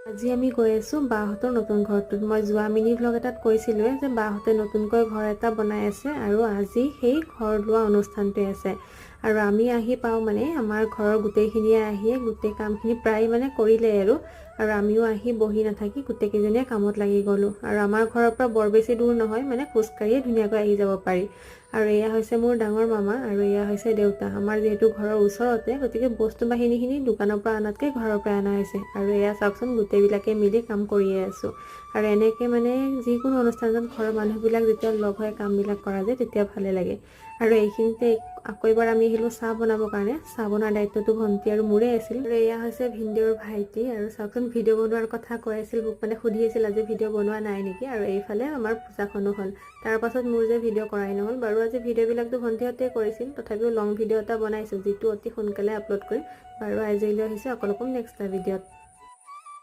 আজি আমি গৈ আছোঁ বাহঁতৰ নতুন ঘৰটোত। মই যোৱা মিনি ভ্লগ এটাত কৈছিলোঁৱে যে বাহঁতে নতুনকৈ ঘৰ এটা বনাই আছে আৰু আজি সেই ঘৰ লোৱা অনুষ্ঠানটোৱে আছে। আৰু আমি আহি পাওঁ মানে আমাৰ ঘৰৰ গোটেইখিনিয়ে আহিয়ে গোটেই কামখিনি প্ৰায় মানে কৰিলে আৰু আমিও আহি বহি নাথাকি গোটেইকেইজনীয়ে কামত লাগি গ'লোঁ। আৰু আমাৰ ঘৰৰ পৰা বৰ বেছি দূৰ নহয়, মানে খোজকাঢ়িয়ে ধুনীয়াকৈ আহি যাব পাৰি। আৰু এয়া হৈছে মোৰ ডাঙৰ মামা আৰু এয়া হৈছে দেউতা। আমাৰ যিহেতু ঘৰৰ ওচৰতে, গতিকে বস্তু বাহিনীখিনি দোকানৰ পৰা অনাতকৈ ঘৰৰ পৰা অনা হৈছে। আৰু এয়া চাওকচোন, গোটেইবিলাকে মিলি কাম কৰিয়ে আছোঁ। আৰু এনেকৈ মানে যিকোনো অনুষ্ঠানত ঘৰৰ মানুহবিলাক যেতিয়া লগ হৈ কামবিলাক কৰা যায় তেতিয়া ভালে লাগে। আৰু এইখিনিতে আকৌ এবাৰ আমি আহিলোঁ চাহ বনাবৰ কাৰণে। চাহ বনোৱাৰ দায়িত্বটো ভণ্টি আৰু মোৰে আছিল। আৰু এয়া হৈছে ভিনদেউৰ ভাইটি। আৰু চাওকচোন, ভিডিঅ' বনোৱাৰ কথা কৈ আছিল, মোক মানে সুধি আছিল আজি ভিডিঅ' বনোৱা নাই নেকি। আৰু এইফালে আমাৰ পূজাখনো হ'ল। তাৰ পাছত মোৰ যে ভিডিঅ' কৰাই নহ'ল বাৰু। আজি ভিডিঅ'বিলাকতো ভণ্টিহঁতে কৰিছিল, তথাপিও লং ভিডিঅ' এটা বনাইছোঁ যিটো অতি সোনকালে আপলোড কৰিম বাৰু। আজিলৈ আহিছোঁ, আকৌ লগ পাম নেক্সট ভিডিঅ'ত।